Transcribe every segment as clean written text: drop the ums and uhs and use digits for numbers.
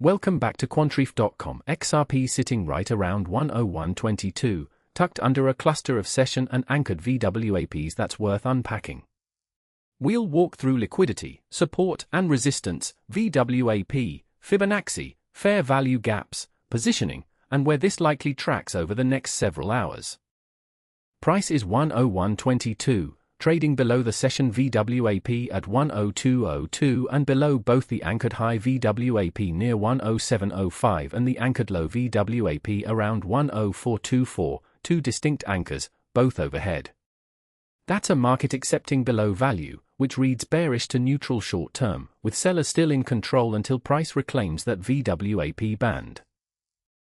Welcome back to Quantreef.com. XRP sitting right around 101.22, tucked under a cluster of session and anchored VWAPs that's worth unpacking. We'll walk through liquidity, support and resistance, VWAP, Fibonacci, fair value gaps, positioning, and where this likely tracks over the next several hours. Price is 101.22. Trading below the session VWAP at 102.02 and below both the anchored high VWAP near 107.05 and the anchored low VWAP around 104.24, two distinct anchors, both overhead. That's a market accepting below value, which reads bearish to neutral short term, with sellers still in control until price reclaims that VWAP band.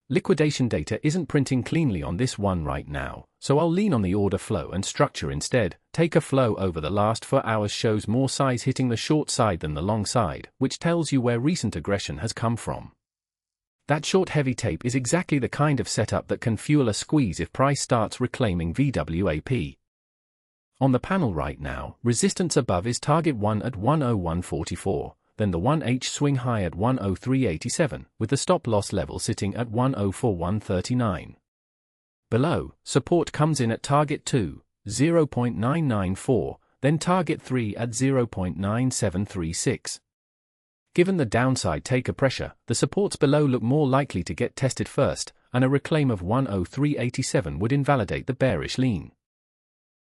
Liquidation data isn't printing cleanly on this one right now, so I'll lean on the order flow and structure instead. Take a flow over the last 4 hours shows more size hitting the short side than the long side, which tells you where recent aggression has come from. That short heavy tape is exactly the kind of setup that can fuel a squeeze if price starts reclaiming VWAP. On the panel right now, resistance above is target 1 at 101.44. Then the 1H swing high at 103.87, with the stop loss level sitting at 104.139. Below, support comes in at target 2, 0.994, then target 3 at 0.9736. Given the downside taker pressure, the supports below look more likely to get tested first, and a reclaim of 103.87 would invalidate the bearish lean.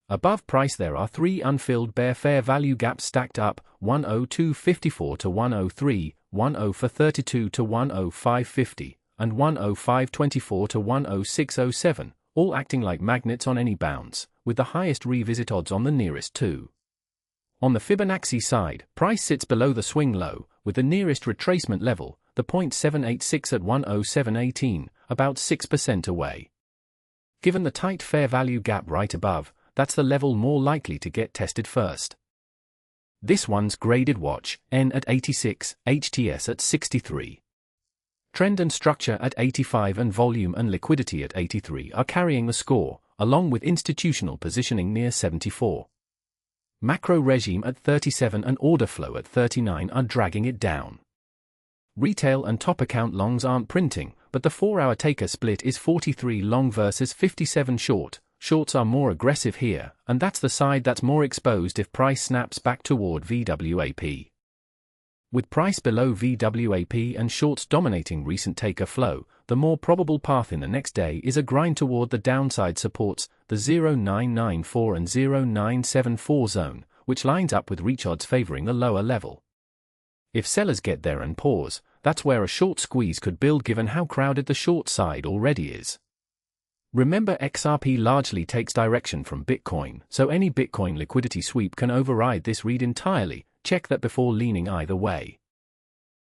Above price there are 3 unfilled bear fair value gaps stacked up, 102.54 to 103, 104.32 to 105.50, and 105.24 to 106.07, all acting like magnets on any bounce, with the highest revisit odds on the nearest two. On the Fibonacci side, price sits below the swing low, with the nearest retracement level, the 0.786 at 107.18, about 6% away. Given the tight fair value gap right above, that's the level more likely to get tested first. This one's graded watch, N at 86, HTS at 63. Trend and structure at 85 and volume and liquidity at 83 are carrying the score, along with institutional positioning near 74. Macro regime at 37 and order flow at 39 are dragging it down. Retail and top account longs aren't printing, but the 4-hour taker split is 43 long versus 57 short. Shorts are more aggressive here, and that's the side that's more exposed if price snaps back toward VWAP. With price below VWAP and shorts dominating recent taker flow, the more probable path in the next day is a grind toward the downside supports, the 0.994 and 0.974 zone, which lines up with reach odds favoring the lower level. If sellers get there and pause, that's where a short squeeze could build given how crowded the short side already is. Remember, XRP largely takes direction from Bitcoin, so any Bitcoin liquidity sweep can override this read entirely. Check that before leaning either way.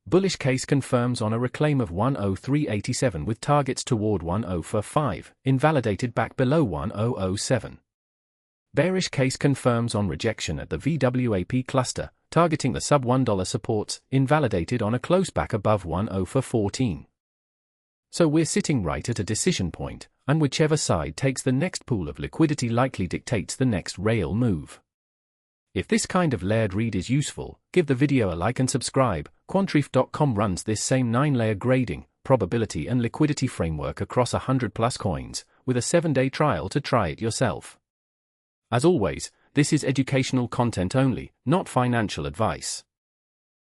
Bullish case confirms on a reclaim of 103.87 with targets toward 104.5, invalidated back below 100.07. Bearish case confirms on rejection at the VWAP cluster, targeting the sub $1 supports, invalidated on a close back above 104.14. So we're sitting right at a decision point, and whichever side takes the next pool of liquidity likely dictates the next rail move. If this kind of layered read is useful, give the video a like and subscribe. Quantreef.com runs this same 9-layer grading, probability and liquidity framework across 100+ coins, with a 7-day trial to try it yourself. As always, this is educational content only, not financial advice.